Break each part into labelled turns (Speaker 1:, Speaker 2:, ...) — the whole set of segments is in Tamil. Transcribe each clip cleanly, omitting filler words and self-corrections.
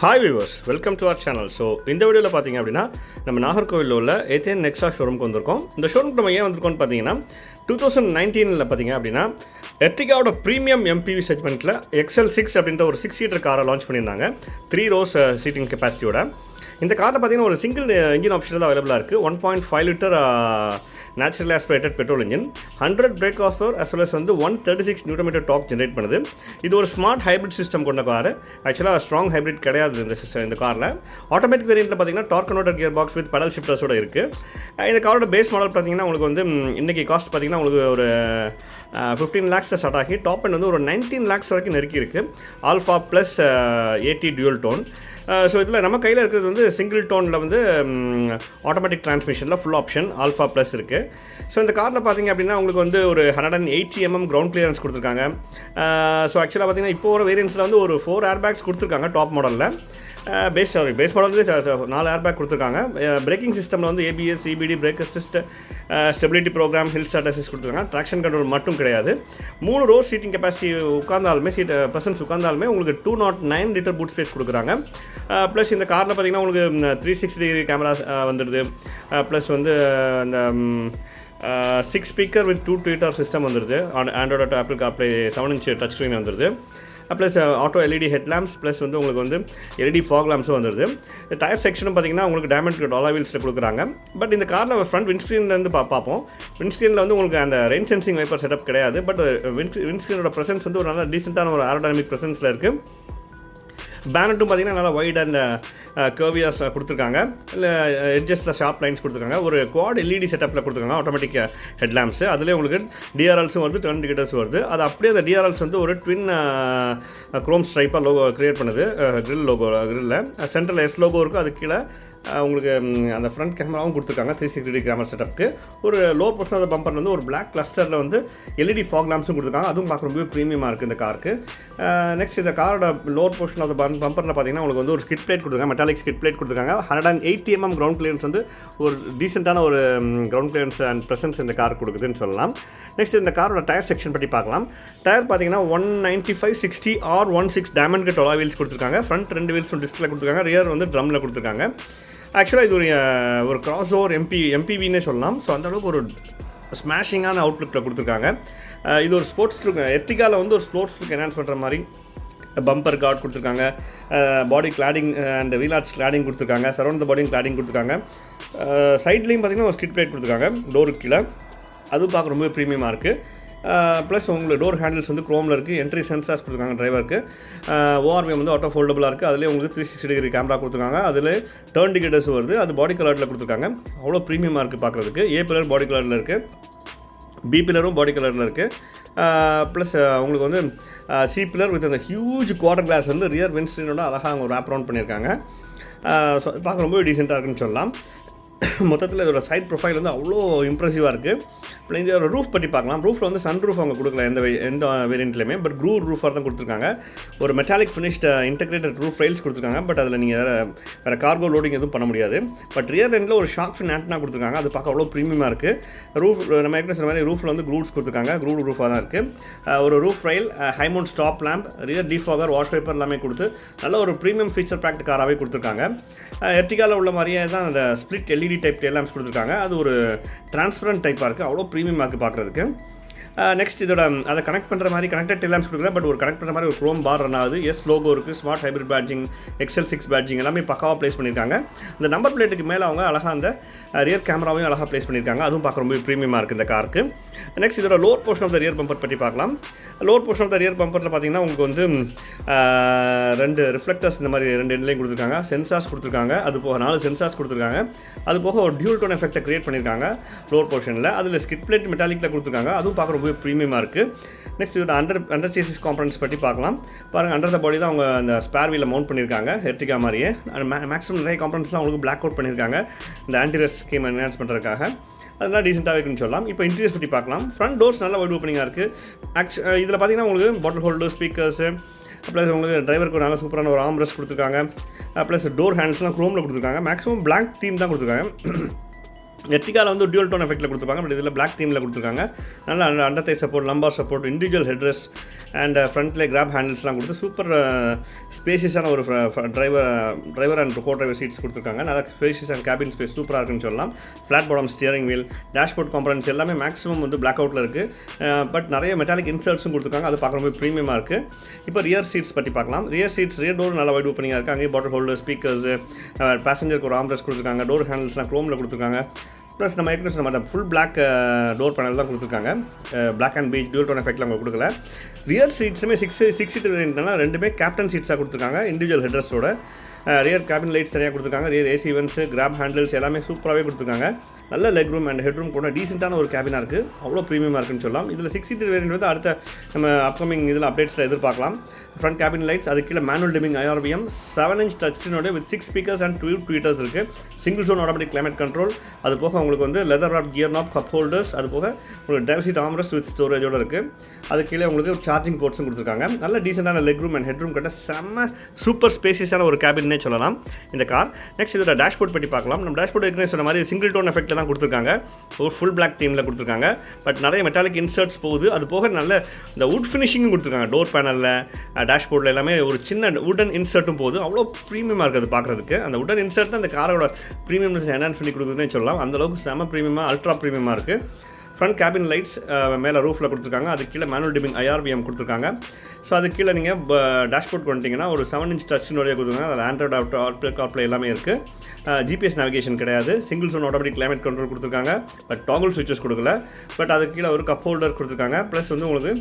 Speaker 1: Hi viewers, welcome to our channel. So இந்த வீடியோவில் பார்த்தீங்க அப்படின்னா நம்ம நாகர்கோவிலில் உள்ள ஏத்தேன் நெக்ஸா ஷோரூமுக்கு வந்திருக்கோம். இந்த ஷோரூமுக்கு நம்ம ஏன் வந்திருக்கோம்னு பார்த்தீங்கன்னா 2019 பார்த்தீங்க அப்படின்னா எர்டிகாவோட ப்ரீமியம் எம்பிவி செக்மெண்ட்டில் XL6 அப்படின்ற ஒரு 6 சீட்டர் காரை லான்ச் பண்ணியிருந்தாங்க. 3 rows சீட்டிங் கெப்பாசிட்டியோட. இந்த காரில் பார்த்தீங்கன்னா ஒரு சிங்கிள் இன்ஜின் ஆப்ஷன் தான் அவைலபிளாக இருக்குது. 1.5 litre natural aspirated petrol engine, 100 brake of power as well as 136 newton torque generate பண்ணுது. இது ஒரு ஸ்மார்ட் ஹைப்ரிட் சிஸ்டம் கொண்ட கார். ஆக்சுவலாக ஸ்ட்ராங் ஹைப்ரிட் கிடையாது இந்த சிஸ்டம். இந்த காரில் ஆட்டோமேட்டிக் வேரியண்ட்டில் பார்த்தீங்கன்னா torque converter gear box with பெடல் ஷிஃப்டர்ஸோட இருக்குது. இந்த காரோட பேஸ் மாடல் பார்த்தீங்கன்னா உங்களுக்கு இன்றைக்கி காஸ்ட் பார்த்தீங்கன்னா உங்களுக்கு ஒரு 15 lakhs ஸ்டார்ட் ஆகி டாப் எண்ட் ஒரு 19 lakhs வரைக்கும் நெருக்கி இருக்குது. Alpha plus 80 dual tone. So இதில் நம்ம கையில் இருக்கிறது சிங்கிள் டோனில் ஆட்டோமேட்டிக் டிரான்ஸ்மிஷனில் ஃபுல் ஆப்ஷன் ஆல்ஃபா ப்ளஸ் இருக்குது. ஸோ இந்த காரில் பார்த்தீங்க அப்படின்னா உங்களுக்கு ஒரு 180 mm கிரவுண்ட் கிளியரன்ஸ் கொடுத்துருக்காங்க. ஸோ ஆக்சுவலாக பார்த்தீங்கன்னா இப்போ ஒரு வேரியன்ஸில் ஒரு 4 ஏர்பேக்ஸ் கொடுத்துருக்காங்க டாப் மாடலில். பேஸ் மாடல் 4 ஏர்பேக் கொடுத்துருக்காங்க. பிரேக்கிங் சிஸ்டமில் ABS, CBD, brake assist, stability program, hill start assist கொடுத்துருக்காங்க. ட்ராக்ஷன் கண்ட்ரோல் மட்டும் கிடையாது. 3 rows சீட்டிங் கெப்பாசிட்டி உட்கார்ந்தாலுமே பர்சன்ஸ் உட்கார்ந்தாலுமே உங்களுக்கு 209 லிட்டர் பூட் ஸ்பேஸ் கொடுக்குறாங்க. ப்ளஸ் இந்த காரில் பார்த்தீங்கன்னா உங்களுக்கு 360 டிகிரி கேமராஸ் வந்துடுது. ப்ளஸ் இந்த 6 ஸ்பீக்கர் வித் 2 ட்வீட்டர் சிஸ்டம் வந்துடுது. Android auto, Apple CarPlay, 7-inch touch screen வந்துடுது. Plus auto LED headlamps, plus உங்களுக்கு LED ஃபாக் லாம்ப்ஸும் வந்துடுது. டயர் செக்ஷனும் பார்த்தீங்கன்னா உங்களுக்கு டைமண்ட் டாலர் வீல்ஸில் கொடுக்குறாங்க. பட் இந்த காரில் ஃப்ரண்ட் விண்ட்ஸ்க்ரீன்லேருந்து பார்ப்போம். விண்ட்ஸ்க்ரீனில் உங்களுக்கு அந்த ரெயின் சென்சிங் வைப்பர் செட்டப் கிடையாது. பட் விண்ட்ஸ்க்ரீனோட ப்ரெசன்ஸ் ஒரு நல்ல டீசெண்டான ஒரு ஏரோடைனமிக் ப்ரெசன்ஸில் இருக்குது. பேனட்டும் பார்த்தீங்கன்னா நல்லா வைட் அண்ட் கர்வியாஸ் கொடுத்துருக்காங்க. இல்லை எட்ஜஸில் ஷார்ப் லைன்ஸ் கொடுத்துருக்காங்க. ஒரு குவாட் LED செட்டப்பில் கொடுத்துருக்காங்க. ஆட்டோமேட்டிக் ஹெட்லாம்ப்ஸு, அதுலேயே உங்களுக்கு DRLஸும் வருது, டர்ன் இண்டிகேட்டர்ஸ் வருது. அது அப்படியே அந்த DRLஸ் ஒரு ட்வின் குரோம் ஸ்ட்ரைப்பாக லோகோ க்ரியேட் பண்ணுது. கிரில்லில் சென்ட்ரல் S லோகோ இருக்குது. அது கீழே உங்களுக்கு அந்த ஃப்ரண்ட் கேமராவும் கொடுத்துருக்காங்க. 360 டிகிரி கேமரா செட்டப்புக்கு. ஒரு லோ போர்ஷன் ஆஃப் பம்பரில் ஒரு பிளாக் கிளஸ்டரில் LED ஃபாக் லாம்ப்ஸும் கொடுத்துருக்காங்க. அதுவும் பார்க்க ரொம்ப ப்ரீமியமாக இருக்குது இந்த காருக்கு. நெக்ஸ்ட் இந்த காரோட லோவர் போர்ஷன் ஆஃப் பம்பரில் பார்த்தீங்கன்னா உங்களுக்கு ஒரு ஸ்கிட் பிளேட் கொடுத்துருக்காங்க. மெட்டாலிக் ஸ்கிட் பிளேட் கொடுத்துருக்காங்க. 180 mm கிரவுண்ட் கிளியரன்ஸ் ஒரு டீசெண்டான ஒரு கிரவுண்ட் கிளியரன்ஸ் அண்ட் ப்ரெசன்ஸ் இந்த கார் கொடுக்குதுன்னு சொல்லலாம். நெக்ஸ்ட் இந்த காரோட டயர் செக்ஷன் பற்றி பார்க்கலாம். டயர் பார்த்தீங்கன்னா 195/60 R16 diamond cut alloy wheels கொடுத்துருக்காங்க. ஃப்ரண்ட் 2 வீல்ஸும் டிஸ்கில் கொடுத்துருக்காங்க. ரியர் ட்ரம்மில் கொடுத்துருக்காங்க. ஆக்சுவலாக இது ஒரு கிராஸ் ஓவர் MPVன்னே சொல்லலாம். ஸோ அந்தளவுக்கு ஒரு ஸ்மாஷிங்கான அவுட்லுக்கில் கொடுத்துருக்காங்க. இது ஒரு ஸ்போர்ட்ஸ் லுக், எர்டிகாவில் ஒரு ஸ்போர்ட்ஸ் லுக் என்ஹான்ஸ் பண்ணுற மாதிரி பம்பர் கார்ட் கொடுத்துருக்காங்க. Body cladding and wheel arches cladding கொடுத்துருக்காங்க. சரௌண்ட் த பாடியும் கிளாடிங் கொடுத்துருக்காங்க. சைட்லேயும் பார்த்தீங்கன்னா ஒரு ஸ்கிட் பிளேட் கொடுத்துருக்காங்க டோருக்கு கீழே. அதுவும் பார்க்க ரொம்ப ப்ரீமியமாக இருக்குது. ப்ளஸ் உங்களுக்கு டோர் ஹேண்டில்ஸ் க்ரோமில் இருக்குது. என்ட்ரி சென்சார்ஸ் கொடுத்துருக்காங்க டிரைவருக்கு. ORV ஆட்டோ ஃபோல்டபுளாக இருக்குது. அதிலே உங்களுக்கு 360 டிகிரி கேமரா கொடுத்துருக்காங்க. அதில் டர்ன் இண்டிகேட்டர்ஸ் வருது. அது பாடி கலரில் கொடுத்துருக்காங்க. அவ்வளோ ப்ரீமியமாக இருக்குது பார்க்குறதுக்கு. A பில்லர் பாடி கலரில் இருக்குது. B பில்லரும் பாடி கலரில் இருக்குது. ப்ளஸ் உங்களுக்கு C பில்லர் வித் அந்த ஹியூஜ் குவார்டர் கிளாஸ் ரியர் விண்ட்ஸ்க்ரீனோட அழகாக அவங்க ரேப் ரவுண்ட் பண்ணியிருக்காங்க. ஸோ பார்க்க ரொம்ப டீசெண்டாக இருக்குன்னு சொல்லலாம். மொத்தத்தில் இதோட சைட் ப்ரொஃபைல் அவ்வளோ இம்ப்ரெசிவாக இருக்குது. இந்த ஒரு ரூஃப் பற்றி பார்க்கலாம். ரூஃபில் சன் ரூஃப் அவங்க கொடுக்கல எந்த வேரியண்ட்லையுமே. பட் க்ரூ ரூஃபாக தான் கொடுத்துருக்காங்க. ஒரு metallic finished integrated roof rails கொடுத்துருக்காங்க. பட் அதில் நீங்கள் வேறு கார்கோ லோடிங் எதுவும் பண்ண முடியாது. பட் ரியர் எண்டில் ஒரு ஷார்க் ஃபின் ஆண்டனா கொடுத்துருக்காங்க. அது பார்க்க அவ்வளோ ப்ரீமியமாக இருக்குது. ரூஃப் நம்ம ஏற்கனவே சொன்ன மாதிரி ரூஃபில் க்ரூட்ஸ் கொடுத்துருக்காங்க. க்ரூட் ரூஃபாக தான் இருக்குது. ஒரு roof rail, high mount stop lamp, rear defogger, wash wiper எல்லாமே கொடுத்து நல்ல ஒரு ப்ரீமியம் ஃபீச்சர் பேக்ட் காராகவே கொடுத்துருக்காங்க. எர்டிகாவில் உள்ள மாதிரியே தான் அந்த split LED type tail lamps கொடுத்துருக்காங்க. அது ஒரு டிரான்ஸ்பரண்ட் டைப்பாக இருக்குது. அவ்வளோ ப்ரீமியமாக இருக்குது பார்க்குறதுக்கு. நெக்ஸ்ட் இதோட அதை கனெக்ட் பண்ணுற மாதிரி கனெக்டட் டெயில் லேம்ப்ஸ் கொடுக்கல. பட் ஒரு கனெக்ட் பண்ணுற மாதிரி ஒரு குரோம் பார் ரன் ஆகுது. S லோகோ இருக்குது. Smart hybrid badging, XL6 badging எல்லாமே பக்காவாக ப்ளேஸ் பண்ணியிருக்காங்க. இந்த நம்பர் பிளேட்டுக்கு மேலே அவங்க அழகாக அந்த ரியர் கேமராவையும் அழகாக ப்ளேஸ் பண்ணியிருக்காங்க. அதுவும் பார்க்க ரொம்ப ப்ரீமியமாக இருக்குது இந்த காருக்கு. நெக்ஸ்ட் இதோட lower portion of the rear bumper பற்றி பார்க்கலாம். Lower portion of the rear பம்பரில் பார்த்தீங்கன்னா உங்களுக்கு 2 ரிஃப்ளெக்டர்ஸ் இந்த மாதிரி 2 எண்ட்லையும் கொடுத்துருக்காங்க. சென்சார்ஸ் கொடுத்துருக்காங்க. அது போக 4 சென்சார்ஸ் கொடுத்துருக்காங்க. அது போக ஒரு டியூல் டோன் எஃபெக்ட்டை க்ரியேட் பண்ணியிருக்காங்க லோவர் போர்ஷனில். அதில் ஸ்கிட் பிளேட் மெட்டாலிக்கில் கொடுத்துருக்காங்க. அதுவும் பார்க்க ரொம்ப ப்ரீமியமாக இருக்குது. நெக்ஸ்ட் இதோட அண்டர் சேசிஸ் காம்பனன்ட்ஸ் பற்றி பார்க்கலாம். பாருங்கள், அண்டர் த பாடி தான் அவங்க அந்த ஸ்பேர் வீலில் மவுண்ட் பண்ணியிருக்காங்க எர்டிகா மாதிரியே. மேக்ஸிமம் நிறைய காம்பனன்ட்ஸ்லாம் அவங்களுக்கு பிளாக் அவுட் பண்ணியிருக்காங்க இந்த ஆன்டிரஸ் ஸ்கீம் என்ஹான்ஸ் பண்ணுறதுக்காக. அதெல்லாம் டீசெண்டாக இருக்குன்னு சொல்லலாம். இப்போ இன்டீரியர்ஸ் பற்றி பார்க்கலாம். ஃப்ரண்ட் டோர்ஸ் நல்லா வைட் ஓப்பனிங்காக இருக்குது. இதில் பார்த்தீங்கன்னா உங்களுக்கு பாட்டில் ஹோல்டர், ஸ்பீக்கர்ஸு, ப்ளஸ் உங்களுக்கு டிரைவருக்கு ஒரு நல்ல சூப்பரான ஒரு ஆர்ம்ரெஸ்ட் கொடுத்துருக்காங்க. ப்ளஸ் டோர் ஹேண்ட்ஸ்லாம் க்ரோமில் கொடுத்துருக்காங்க. மேக்ஸிமம் பிளாக் தீம் தான் கொடுத்துருக்காங்க. எர்டிகாவில் டியூல் டோன் எஃபெக்ட்டில் கொடுத்துருப்பாங்க. பட் இதில் பிளாக் தீமில் கொடுத்துருக்காங்க. நல்லா under thigh support, lumbar support, individual headrest, and ஃப்ரண்ட்டில் கிராப் ஹேண்டில்ஸ்லாம் கொடுத்து சூப்பர் ஸ்பேஷியஸான ஒரு driver and co driver seats கொடுத்துருக்காங்க. நல்லா ஸ்பேஷியஸ் அண்ட் கேபின் ஸ்பேஸ் சூப்பராக இருக்குன்னு சொல்லலாம். Flat bottom steering wheel, dashboard components எல்லாமே மேக்ஸிமம் வந்து பிளாக் அவுட்டில் இருக்குது. பட் நிறைய மெட்டாலிக் இன்சர்ட்ஸும் கொடுத்துருக்காங்க. அது பார்க்க ரொம்ப ப்ரீமியமாக இருக்குது. இப்போ ரியர் சீட்ஸ் பற்றி பார்க்கலாம். ரியர் டோர் நல்லா வைட் ஓப்பனிங்காக இருக்குது. அங்கேயே பாட்டில் ஹோல்டர், ஸ்பீக்கர்ஸ், பேசஞ்சருக்கு ஒரு ஆம்ரெஸ்ட் கொடுத்துருக்காங்க. டோர் ஹேண்டில்ஸ்லாம் க்ரோமில் கொடுத்துருக்காங்க. ப்ளஸ் நம்ம ஏற்கனவே சொன்ன மாதிரி ஃபுல் பிளாக் டோர் பேனல் தான் கொடுத்துருக்காங்க. Black and beige dual tone எஃபெக்ட்லாம் அவங்க கொடுக்கல. ரியர் சீட்ஸுமே சிக்ஸ் சீட்டர் வேரியன்ட்னா ரெண்டுமே கேப்டன் சீட்ஸாக கொடுத்துருக்காங்க. இண்டிவிஜுவல் ஹெட்ரஸோட ரியர் கேபின் லைட்ஸ் சரியாக கொடுத்துருக்காங்க. Rear AC vents, grab handles எல்லாமே சூப்பராகவே கொடுத்துருக்காங்க. நல்ல leg room and head room கூட டீசெண்டான ஒரு கேபினாக இருக்குது. அவ்வளோ ப்ரீமியமாக இருக்குன்னு சொல்லலாம். இதில் 6 சீட்டர் வேரியன்ட் வந்து அடுத்த நம்ம அப்கமிங் இதில் அப்டேட்ஸில் எதிர்பார்க்கலாம். ஃப்ரண்ட் கேபின் லைட்ஸ், அது கீழே manual dimming IRVM, 7-inch touch ஸ்க்ரீனோட வித் 6 ஸ்பீக்கர்ஸ் அண்ட் 2 ட்வீட்டர்ஸ் இருக்குது. Single zone automatic climate control, அது போக உங்களுக்கு வந்து leather wrap gear knob cup holders, அது போக உங்களுக்கு டிரைவர் சீட் ஆம்ரெஸ்ட் வித் ஸ்டோரேஜோடு இருக்குது. அது கீழே உங்களுக்கு சார்ஜிங் போர்ட்ஸும் கொடுத்துருக்காங்க. நல்ல டீசெண்டான leg room and head room கிட்ட செம்ம சூப்பர் ஸ்பேசியஸான ஒரு கேபின்னே சொல்லலாம் இந்த கார். நெக்ஸ்ட் இதோட டேஷ்போர்ட் பற்றி பார்க்கலாம். நம்ம டேஷ்போர்ட் ஏற்கனவே சொன்ன மாதிரி சிங்கிள் டோன் எஃபெக்ட்டில் தான் கொடுத்துருக்காங்க. ஒரு ஃபுல் பிளாக் தீமில் கொடுத்துருக்காங்க. பட் நிறைய மெட்டாலிக் இன்சர்ட்ஸ் போகுது. அது போக நல்ல இந்த வுட் ஃபினிஷிங்கும் கொடுத்துருக்காங்க. டோர் பேனலில், டேஷ்போர்டில் எல்லாமே ஒரு சின்ன வுடன் இன்சர்ட்டும் போகுது. அவ்வளோ ப்ரீமியமாக இருக்குது பார்க்குறதுக்கு. அந்த வுடன் இன்சர்ட் தான் அந்த காரோட ப்ரீமியம்னஸ் என்ஹான்ஸ் பண்ணி கொடுக்குறதுன்னு சொல்லலாம். அந்தளவுக்கு செம்ம ப்ரீமியமாக, அல்ட்ரா ப்ரீமியமாக இருக்குது. ஃப்ரண்ட் கேபின் லைட்ஸ் மேலே ரூஃபில் கொடுத்துருக்காங்க. அது கீழே மேனுவல் டிமிங் IRVM கொடுத்துருக்காங்க. ஸோ அது கீழே நீங்கள் டேஷ்போர்ட் பண்ணிட்டீங்கன்னா ஒரு 7-inch டச் ஸ்க்ரீனோடய கொடுத்துருக்காங்க. அதில் ஆண்ட்ராய்டு கார்ப்ளே எல்லாமே இருக்குது. GPS நேவிகேஷன் கிடையாது. Single zone automatic climate control கொடுத்துருக்காங்க. பட் டாகுல் சுவிச்சஸ் கொடுக்கல. பட் அது கீழே ஒரு கப் ஹோல்டர் கொடுத்துருக்காங்க. ப்ளஸ் வந்து உங்களுக்கு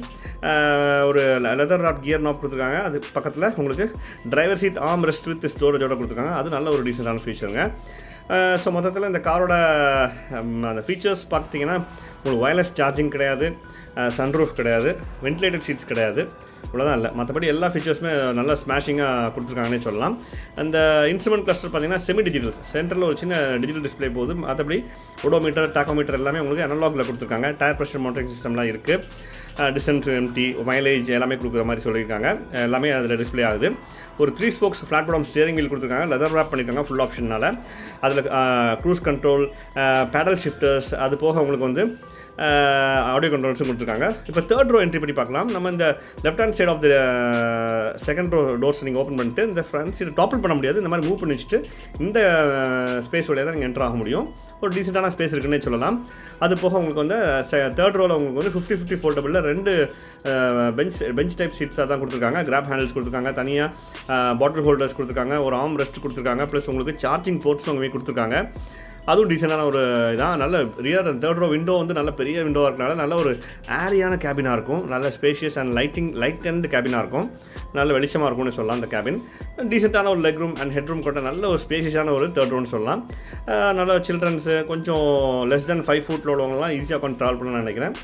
Speaker 1: ஒரு லெதர் ராப் கியர் நாப் கொடுத்துருக்காங்க. அது பக்கத்தில் உங்களுக்கு driver seat arm rest with ஸ்டோரேஜோட கொடுத்துருக்காங்க. அது நல்ல ஒரு டீசெண்டான ஃபீச்சருங்க. ஸோ மொத்தத்தில் இந்த காரோட அந்த ஃபீச்சர்ஸ் பார்த்தீங்கன்னா உங்களுக்கு வயர்லெஸ் சார்ஜிங் கிடையாது, சன்ரூஃப் கிடையாது, வென்டிலேட்டட் சீட்ஸ் கிடையாது, இவ்வளோதான் இல்லை. மற்றபடி எல்லா ஃபீச்சர்ஸுமே நல்லா ஸ்மாஷிங்காக கொடுத்துருக்காங்கன்னே சொல்லலாம். அந்த இன்ஸ்ட்ருமெண்ட் கிளஸ்டர் பார்த்தீங்கன்னா செமி டிஜிட்டல், சென்டரில் ஒரு சின்ன டிஜிட்டல் டிஸ்பிளே போகுது. மற்றபடி ஓடோமீட்டர், டாக்கோமீட்டர் எல்லாமே உங்களுக்கு அனலாகில் கொடுத்துருக்காங்க. டயர் ப்ரெஷர் மானிட்டரிங் சிஸ்டம்லாம் இருக்குது. டிஸ்டன்ஸ் எம்டி, மைலேஜ் எல்லாமே கொடுக்குற மாதிரி சொல்லியிருக்காங்க. எல்லாமே அதில் டிஸ்பிளே ஆகுது. ஒரு 3 spokes flat bottom steering wheel கொடுத்துருக்காங்க. லெதர் ராப் பண்ணியிருக்காங்க ஃபுல் ஆப்ஷனால். அதில் க்ரூஸ் கண்ட்ரோல், பேடல் ஷிஃப்டர்ஸ், அது போக உங்களுக்கு வந்து ஆடியோ கண்ட்ரோல்ஸும் கொடுத்துருக்காங்க. இப்போ தேர்ட் ரோ என்ட்ரி பண்ணி பார்க்கலாம். நம்ம இந்த left hand side of the second row doors நீங்கள் ஓப்பன் பண்ணிட்டு இந்த ஃப்ரண்ட் சீட் டாப்பில் பண்ண முடியாது. இந்த மாதிரி மூவ் பண்ணி வச்சுட்டு இந்த ஸ்பேஸ் வழியாக தான் நீங்கள் என்ட்ரு ஆக முடியும். ஒரு டீசெண்டான ஸ்பேஸ் இருக்குன்னே சொல்லலாம். அது போக உங்களுக்கு வந்து தேர்ட் ரோவில் உங்களுக்கு வந்து 50-50 ஃபோல்டபிளில் 2 பெஞ்ச் டைப் சீட்ஸாக தான் கொடுத்துருக்காங்க. கிராப் ஹேண்டில்ஸ் கொடுத்துருக்காங்க. தனியாக பாட்டில் ஹோல்டர்ஸ் கொடுத்துருக்காங்க. ஒரு ஆர்ம் ரெஸ்ட் கொடுத்துருக்காங்க. ப்ளஸ் உங்களுக்கு சார்ஜிங் போர்ட்ஸும் அங்கே கொடுத்துருக்காங்க. அதுவும் டீசெண்டான ஒரு இதான். நல்ல ரியர் தேர்ட் ரோ விண்டோ வந்து நல்ல பெரிய விண்டோவாக இருக்கனால நல்ல ஒரு ஏரியான கேபினாக இருக்கும். நல்ல ஸ்பேஷியஸ் அண்ட் லைட் அண்ட் கேபினாக இருக்கும். நல்ல வெளிச்சமாக இருக்கும்னு சொல்லலாம் அந்த கேபின். டீசெண்டான ஒரு leg room and head room கொண்ட நல்ல ஒரு ஸ்பேஷியஸான ஒரு தேர்ட் ரோன்னு சொல்லலாம். நல்ல சில்ட்ரன்ஸு கொஞ்சம் less than 5 ஃபீட்டில் உள்ளவங்கலாம் ஈஸியாக கொஞ்சம் ட்ராவல் பண்ணணும்னு நினைக்கிறேன்.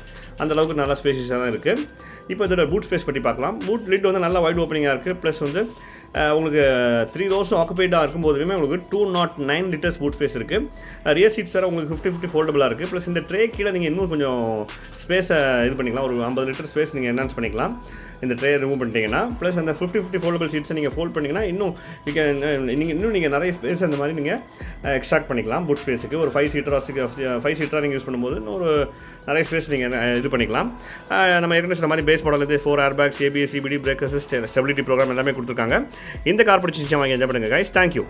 Speaker 1: அந்தளவுக்கு நல்லா ஸ்பேஷியஸாக தான் இருக்குது. இப்போ இதோட பூட் ஸ்பேஸ் பற்றி பார்க்கலாம். பூட் லிட் வந்து நல்லா வைட் ஓப்பனிங்காக இருக்குது. ப்ளஸ் வந்து உங்களுக்கு 3 ரோஸும் ஆக்குபைடாக இருக்கும்போதுமே உங்களுக்கு 209 லிட்டர்ஸ் பூட் ஸ்பேஸ் இருக்குது. ரியர் சீட்ஸ் வேறு உங்களுக்கு 50-50 ஃபோல்டபுளாக இருக்குது. ப்ளஸ் இந்த ட்ரே கீழே நீங்கள் இன்னும் கொஞ்சம் ஸ்பேஸை இது பண்ணிக்கலாம். ஒரு 50 லிட்டர் ஸ்பேஸ் நீங்கள் என்ஹான்ஸ் பண்ணிக்கலாம் இந்த ட்ரே ரிமூவ் பண்ணிட்டீங்கன்னா. ப்ளஸ் அந்த 50-50 ஃபோல்டபுள் சீட்ஸை நீங்கள் ஃபோல்ட் பண்ணிங்கன்னா நீங்கள் நிறைய ஸ்பேஸ் அந்த மாதிரி நீங்கள் எக்ஸ்ட்ராக்ட் பண்ணிக்கலாம். பூட் ஸ்பேஸுக்கு ஒரு 5 சீட்டராக நீங்கள் யூஸ் பண்ணும்போது இன்னொரு நிறைய ஸ்பேஸ் நீங்கள் இது பண்ணிக்கலாம். நம்ம ஏற்கனவே சொன்ன மாதிரி பேஸ் மாடல் இது 4 airbags, ABS, CBD, brake assist, stability program எல்லாமே கொடுத்துருக்காங்க. இந்த கார் பிடிச்சி வாங்கி என்ஜாய் பண்ணுங்கள் கைஸ். தேங்க்யூ.